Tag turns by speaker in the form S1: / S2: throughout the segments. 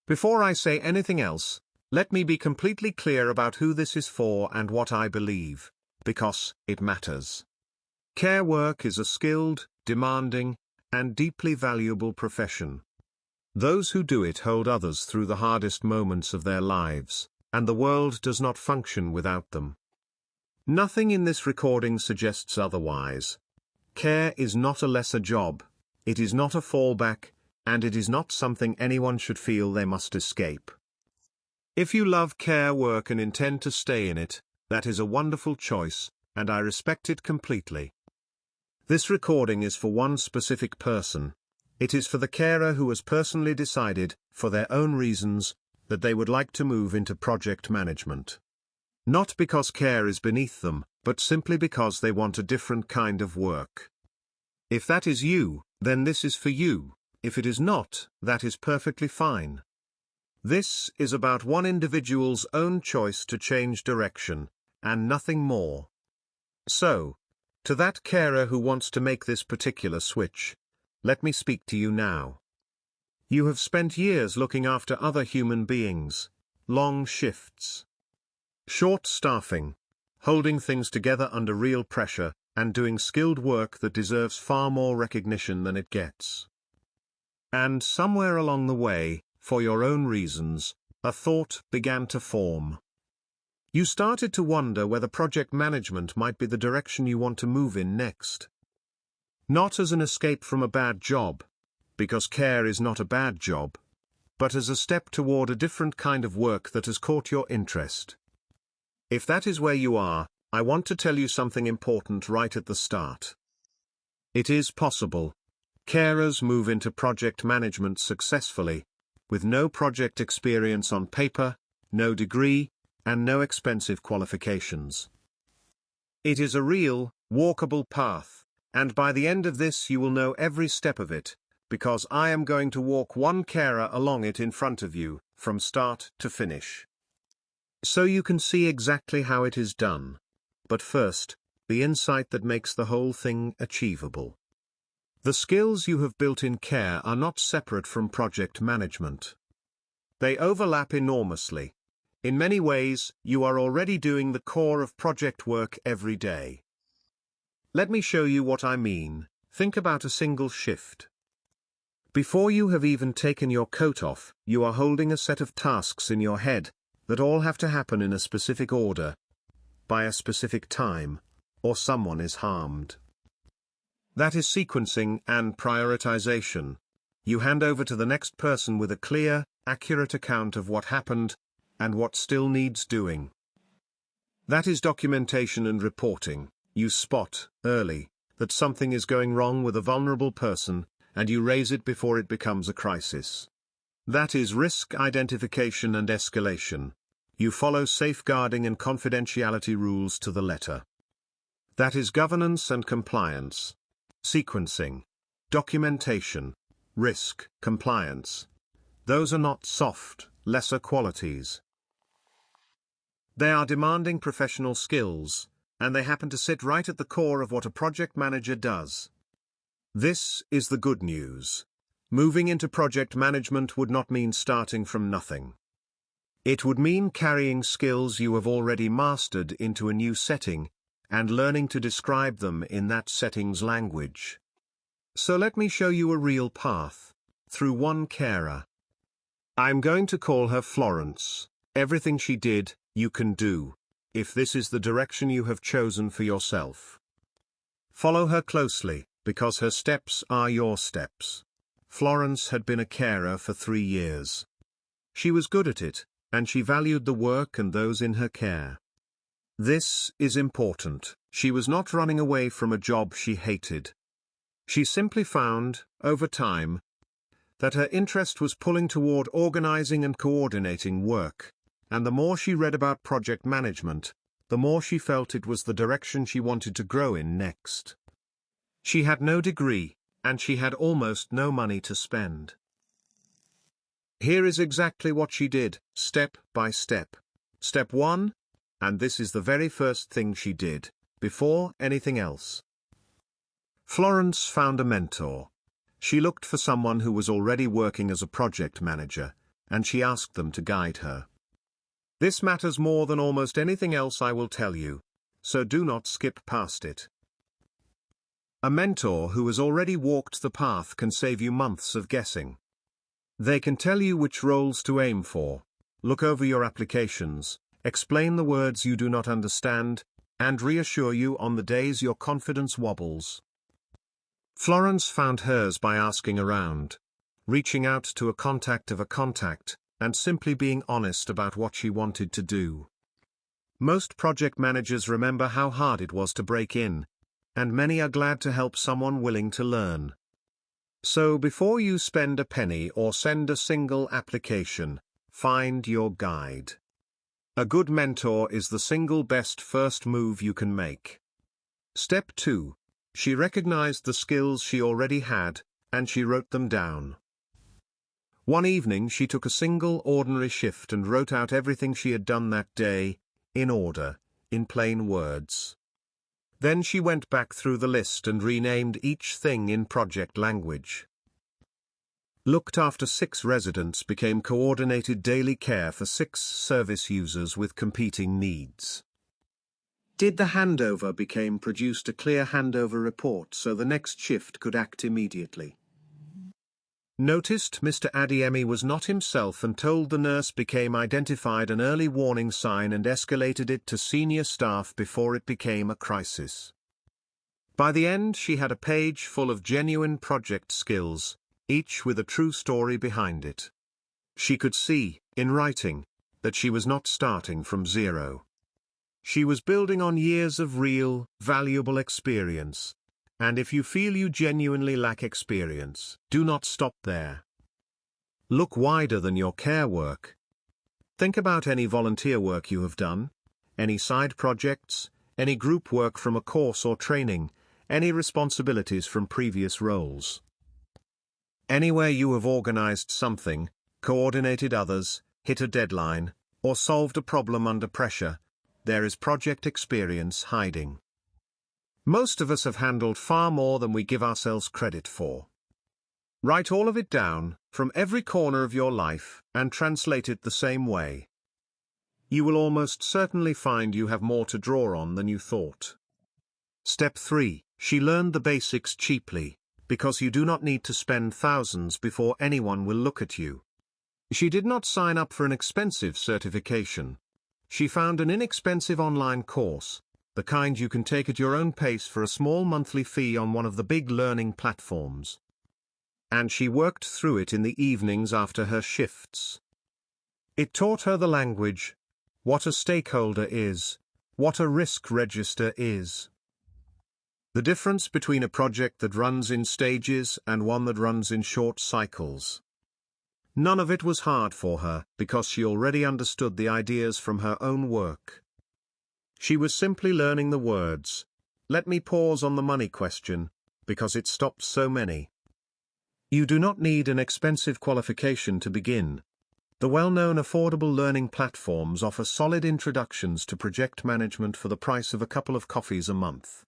S1: Before I say anything else, let me be completely clear about who this is for and what I believe, because it matters. Care work is a skilled, demanding, and deeply valuable profession. Those who do it hold others through the hardest moments of their lives, and the world does not function without them. Nothing in this recording suggests otherwise. Care is not a lesser job, it is not a fallback, and it is not something anyone should feel they must escape. If you love care work and intend to stay in it, that is a wonderful choice, and I respect it completely. This recording is for one specific person. It is for the carer who has personally decided, for their own reasons, that they would like to move into project management. Not because care is beneath them, but simply because they want a different kind of work. If that is you, then this is for you. If it is not, that is perfectly fine. This is about one individual's own choice to change direction, and nothing more. So, to that carer who wants to make this particular switch, let me speak to you now. You have spent years looking after other human beings, long shifts, short staffing, holding things together under real pressure, and doing skilled work that deserves far more recognition than it gets. And somewhere along the way, for your own reasons, a thought began to form. You started to wonder whether project management might be the direction you want to move in next. Not as an escape from a bad job, because care is not a bad job, but as a step toward a different kind of work that has caught your interest. If that is where you are, I want to tell you something important right at the start. It is possible. Carers move into project management successfully, with no project experience on paper, no degree, and no expensive qualifications. It is a real, walkable path, and by the end of this you will know every step of it, because I am going to walk one carer along it in front of you, from start to finish. So you can see exactly how it is done. But first, the insight that makes the whole thing achievable. The skills you have built in care are not separate from project management. They overlap enormously. In many ways, you are already doing the core of project work every day. Let me show you what I mean. Think about a single shift. Before you have even taken your coat off, you are holding a set of tasks in your head, that all have to happen in a specific order, by a specific time, or someone is harmed. That is sequencing and prioritization. You hand over to the next person with a clear, accurate account of what happened, and what still needs doing. That is documentation and reporting. You spot, early, that something is going wrong with a vulnerable person, and you raise it before it becomes a crisis. That is risk identification and escalation. You follow safeguarding and confidentiality rules to the letter. That is governance and compliance. Sequencing, documentation, risk, compliance. Those are not soft, lesser qualities. They are demanding professional skills, and they happen to sit right at the core of what a project manager does. This is the good news. Moving into project management would not mean starting from nothing. It would mean carrying skills you have already mastered into a new setting, and learning to describe them in that setting's language. So let me show you a real path, through one carer. I'm going to call her Florence. Everything she did, you can do, if this is the direction you have chosen for yourself. Follow her closely, because her steps are your steps. Florence had been a carer for 3 years. She was good at it, and she valued the work and those in her care. This is important. She was not running away from a job she hated. She simply found, over time, that her interest was pulling toward organizing and coordinating work, and the more she read about project management, the more she felt it was the direction she wanted to grow in next. She had no degree, and she had almost no money to spend. Here is exactly what she did, step by step. Step 1, and this is the very first thing she did, before anything else. Florence found a mentor. She looked for someone who was already working as a project manager, and she asked them to guide her. This matters more than almost anything else I will tell you, so do not skip past it. A mentor who has already walked the path can save you months of guessing. They can tell you which roles to aim for, look over your applications, explain the words you do not understand, and reassure you on the days your confidence wobbles. Florence found hers by asking around, reaching out to a contact of a contact, and simply being honest about what she wanted to do. Most project managers remember how hard it was to break in, and many are glad to help someone willing to learn. So before you spend a penny or send a single application, find your guide. A good mentor is the single best first move you can make. Step 2. She recognized the skills she already had, and she wrote them down. One evening she took a single ordinary shift and wrote out everything she had done that day, in order, in plain words. Then she went back through the list and renamed each thing in project language. Looked after 6 residents became coordinated daily care for 6 service users with competing needs. Did the handover became produced a clear handover report so the next shift could act immediately. Noticed Mr. Adiemi was not himself and told the nurse became identified an early warning sign and escalated it to senior staff before it became a crisis. By the end she had a page full of genuine project skills, each with a true story behind it. She could see, in writing, that she was not starting from zero. She was building on years of real, valuable experience. And if you feel you genuinely lack experience, do not stop there. Look wider than your care work. Think about any volunteer work you have done, any side projects, any group work from a course or training, any responsibilities from previous roles. Anywhere you have organized something, coordinated others, hit a deadline, or solved a problem under pressure, there is project experience hiding. Most of us have handled far more than we give ourselves credit for. Write all of it down, from every corner of your life, and translate it the same way. You will almost certainly find you have more to draw on than you thought. Step 3. She learned the basics cheaply, because you do not need to spend thousands before anyone will look at you. She did not sign up for an expensive certification. She found an inexpensive online course, the kind you can take at your own pace for a small monthly fee on one of the big learning platforms. And she worked through it in the evenings after her shifts. It taught her the language, what a stakeholder is, what a risk register is. The difference between a project that runs in stages and one that runs in short cycles. None of it was hard for her, because she already understood the ideas from her own work. She was simply learning the words. Let me pause on the money question, because it stops so many. You do not need an expensive qualification to begin. The well-known affordable learning platforms offer solid introductions to project management for the price of a couple of coffees a month.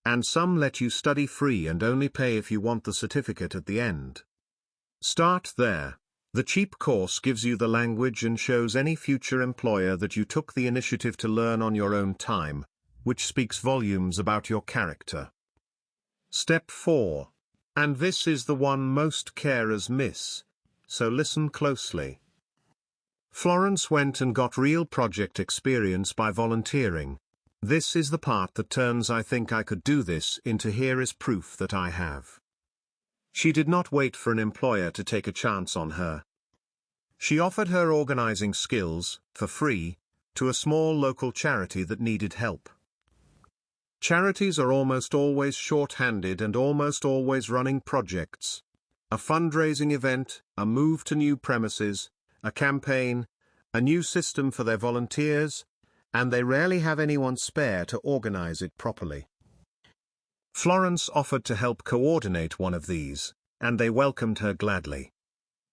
S1: And some let you study free and only pay if you want the certificate at the end. Start there. The cheap course gives you the language and shows any future employer that you took the initiative to learn on your own time, which speaks volumes about your character. Step 4. And this is the one most carers miss, so listen closely. Florence went and got real project experience by volunteering. This is the part that turns "I think I could do this" into "here is proof that I have." She did not wait for an employer to take a chance on her. She offered her organizing skills, for free, to a small local charity that needed help. Charities are almost always short-handed and almost always running projects. A fundraising event, a move to new premises, a campaign, a new system for their volunteers, and they rarely have anyone spare to organize it properly. Florence offered to help coordinate one of these, and they welcomed her gladly.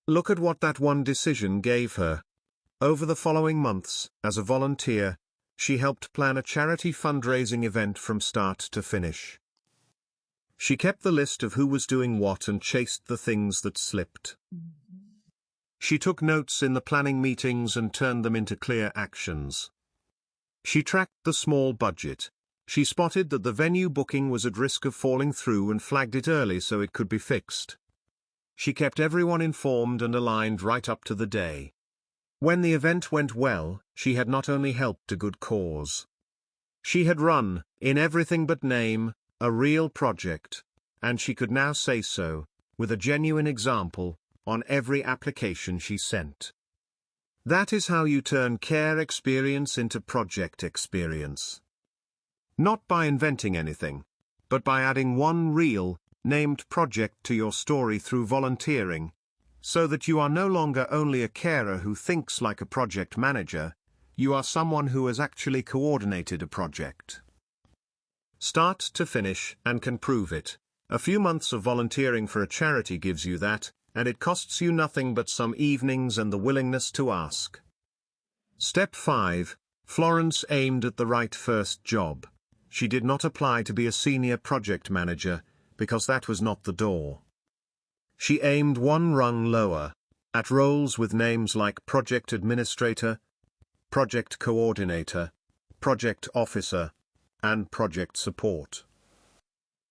S1: Look at what that one decision gave her. Over the following months, as a volunteer, she helped plan a charity fundraising event from start to finish. She kept the list of who was doing what and chased the things that slipped. She took notes in the planning meetings and turned them into clear actions. She tracked the small budget. She spotted that the venue booking was at risk of falling through and flagged it early so it could be fixed. She kept everyone informed and aligned right up to the day. When the event went well, she had not only helped a good cause. She had run, in everything but name, a real project, and she could now say so, with a genuine example, on every application she sent. That is how you turn care experience into project experience. Not by inventing anything, but by adding one real, named project to your story through volunteering, so that you are no longer only a carer who thinks like a project manager, you are someone who has actually coordinated a project. Start to finish and can prove it. A few months of volunteering for a charity gives you that, and it costs you nothing but some evenings and the willingness to ask. Step 5. Florence aimed at the right first job. She did not apply to be a senior project manager, because that was not the door. She aimed one rung lower, at roles with names like project administrator, project coordinator, project officer, and project support.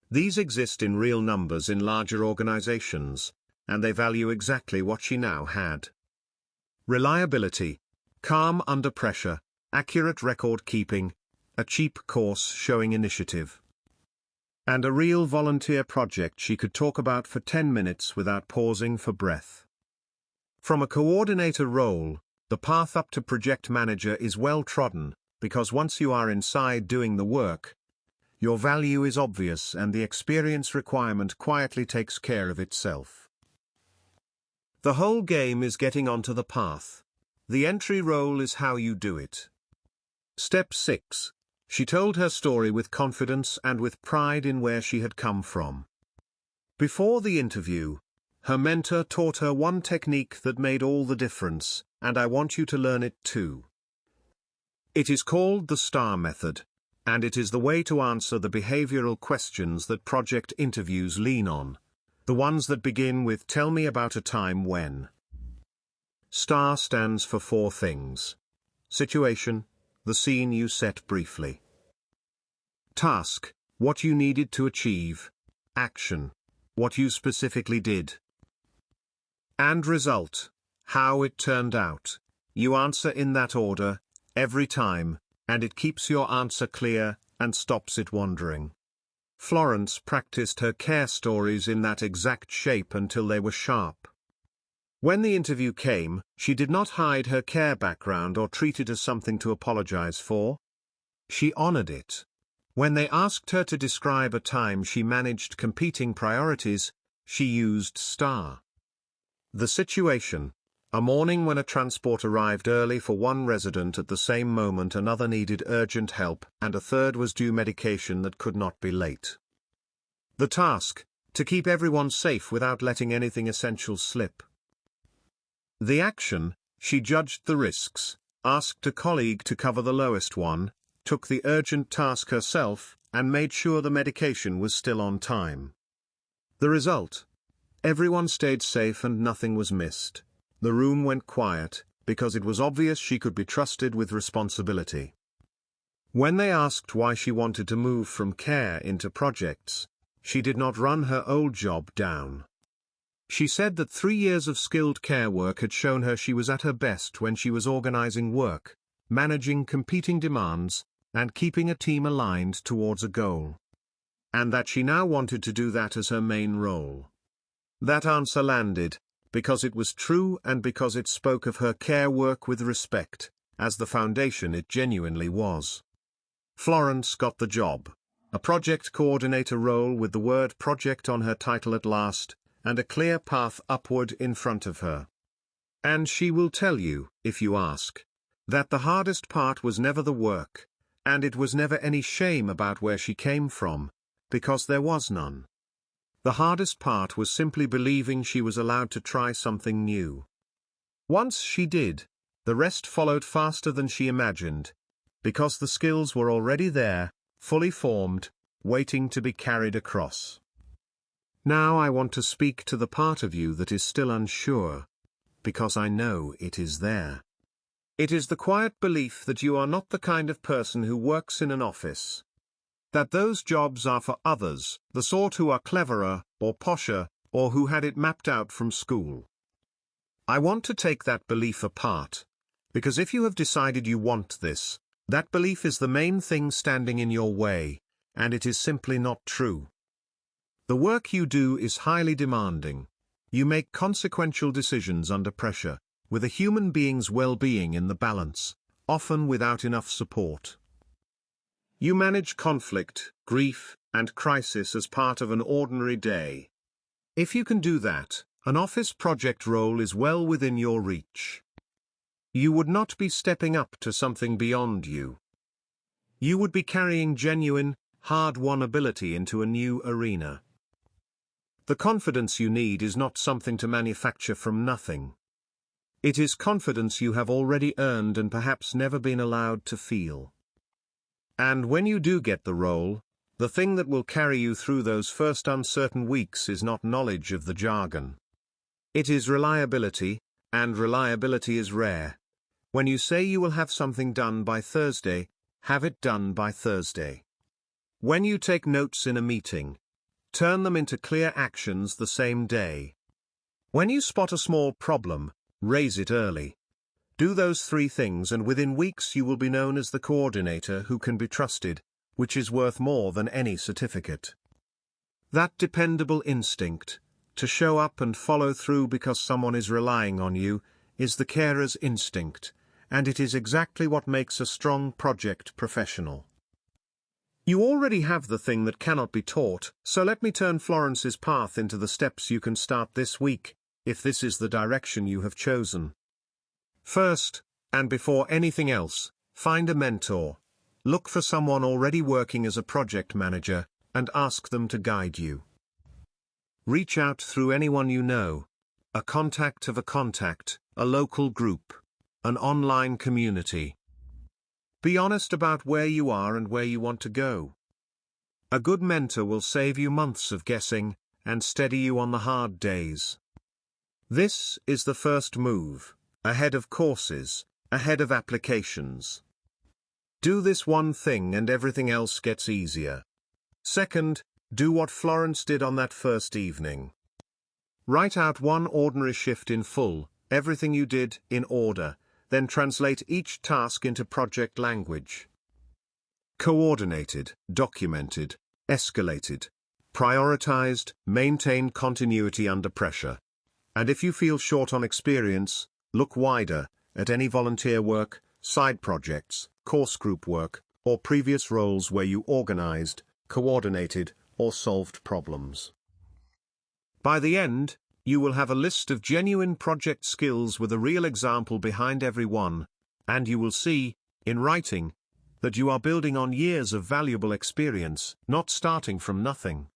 S1: These exist in real numbers in larger organizations, and they value exactly what she now had. Reliability, calm under pressure, accurate record keeping, a cheap course showing initiative. And a real volunteer project she could talk about for 10 minutes without pausing for breath. From a coordinator role, the path up to project manager is well trodden, because once you are inside doing the work, your value is obvious and the experience requirement quietly takes care of itself. The whole game is getting onto the path. The entry role is how you do it. Step 6. She told her story with confidence and with pride in where she had come from. Before the interview, her mentor taught her one technique that made all the difference, and I want you to learn it too. It is called the STAR method, and it is the way to answer the behavioral questions that project interviews lean on. The ones that begin with "Tell me about a time when." STAR stands for 4 things. Situation, the scene you set briefly. Task, what you needed to achieve. Action, what you specifically did. And result, how it turned out. You answer in that order, every time, and it keeps your answer clear, and stops it wandering. Florence practiced her care stories in that exact shape until they were sharp. When the interview came, she did not hide her care background or treat it as something to apologize for. She honored it. When they asked her to describe a time she managed competing priorities, she used STAR. The situation: a morning when a transport arrived early for one resident at the same moment another needed urgent help and a third was due medication that could not be late. The task: to keep everyone safe without letting anything essential slip. The action: she judged the risks, asked a colleague to cover the lowest one, took the urgent task herself, and made sure the medication was still on time. The result: everyone stayed safe and nothing was missed. The room went quiet, because it was obvious she could be trusted with responsibility. When they asked why she wanted to move from care into projects, she did not run her old job down. She said that 3 years of skilled care work had shown her she was at her best when she was organizing work, managing competing demands, and keeping a team aligned towards a goal. And that she now wanted to do that as her main role. That answer landed, because it was true and because it spoke of her care work with respect, as the foundation it genuinely was. Florence got the job. A project coordinator role with the word project on her title at last, and a clear path upward in front of her. And she will tell you, if you ask, that the hardest part was never the work, and it was never any shame about where she came from, because there was none. The hardest part was simply believing she was allowed to try something new. Once she did, the rest followed faster than she imagined, because the skills were already there, fully formed, waiting to be carried across. Now I want to speak to the part of you that is still unsure. because I know it is there. It is the quiet belief that you are not the kind of person who works in an office. That those jobs are for others, the sort who are cleverer, or posher, or who had it mapped out from school. I want to take that belief apart. Because if you have decided you want this, that belief is the main thing standing in your way, and it is simply not true. The work you do is highly demanding. You make consequential decisions under pressure, with a human being's well-being in the balance, often without enough support. You manage conflict, grief, and crisis as part of an ordinary day. If you can do that, an office project role is well within your reach. You would not be stepping up to something beyond you. You would be carrying genuine, hard-won ability into a new arena. The confidence you need is not something to manufacture from nothing. It is confidence you have already earned and perhaps never been allowed to feel. And when you do get the role, the thing that will carry you through those first uncertain weeks is not knowledge of the jargon. It is reliability, and reliability is rare. When you say you will have something done by Thursday, have it done by Thursday. When you take notes in a meeting, turn them into clear actions the same day. When you spot a small problem, raise it early. Do those 3 things and within weeks you will be known as the coordinator who can be trusted, which is worth more than any certificate. That dependable instinct, to show up and follow through because someone is relying on you, is the carer's instinct, and it is exactly what makes a strong project professional. You already have the thing that cannot be taught, so let me turn Florence's path into the steps you can start this week, if this is the direction you have chosen. First, and before anything else, find a mentor. Look for someone already working as a project manager, and ask them to guide you. Reach out through anyone you know, a contact of a contact, a local group, an online community. Be honest about where you are and where you want to go. A good mentor will save you months of guessing, and steady you on the hard days. This is the first move, ahead of courses, ahead of applications. Do this one thing and everything else gets easier. Second, do what Florence did on that first evening. Write out one ordinary shift in full, everything you did in order, then translate each task into project language. Coordinated, documented, escalated, prioritized, maintain continuity under pressure. And if you feel short on experience, look wider, at any volunteer work, side projects, course group work, or previous roles where you organized, coordinated, or solved problems. By the end, you will have a list of genuine project skills with a real example behind every one, and you will see, in writing, that you are building on years of valuable experience, not starting from nothing.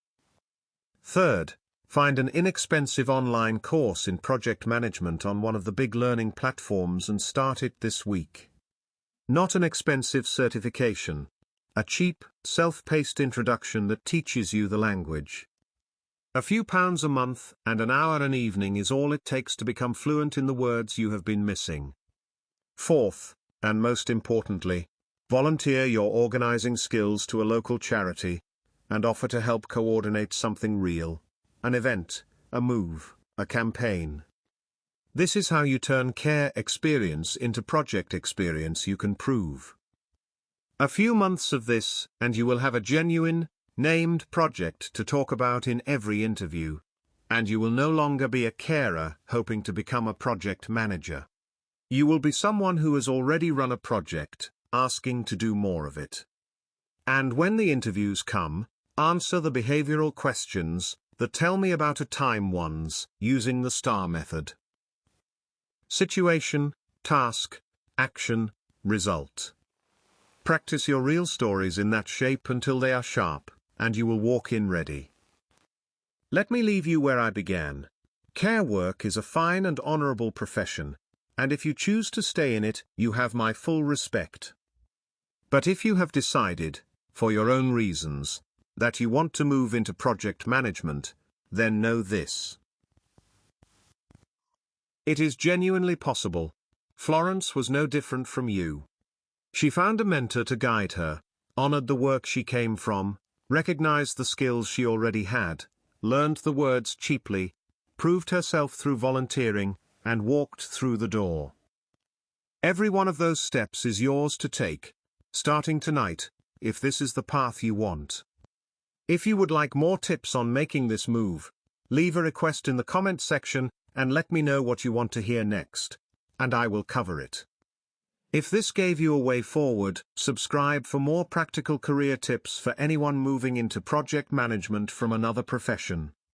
S1: Third, find an inexpensive online course in project management on one of the big learning platforms and start it this week. Not an expensive certification. A cheap, self-paced introduction that teaches you the language. A few pounds a month and an hour an evening is all it takes to become fluent in the words you have been missing. Fourth, and most importantly, volunteer your organizing skills to a local charity, and offer to help coordinate something real, an event, a move, a campaign. This is how you turn care experience into project experience you can prove. A few months of this, and you will have a genuine, named project to talk about in every interview, and you will no longer be a carer hoping to become a project manager. You will be someone who has already run a project, asking to do more of it. And when the interviews come, answer the behavioral questions, the tell me about a time ones, using the STAR method. Situation, task, action, result. Practice your real stories in that shape until they are sharp, and you will walk in ready. Let me leave you where I began. Care work is a fine and honorable profession, and if you choose to stay in it, you have my full respect. But if you have decided, for your own reasons, that you want to move into project management, then know this. It is genuinely possible. Florence was no different from you. She found a mentor to guide her, honored the work she came from, recognized the skills she already had, learned the words cheaply, proved herself through volunteering, and walked through the door. Every one of those steps is yours to take, starting tonight, if this is the path you want. If you would like more tips on making this move, leave a request in the comment section and let me know what you want to hear next, and I will cover it. If this gave you a way forward, subscribe for more practical career tips for anyone moving into project management from another profession.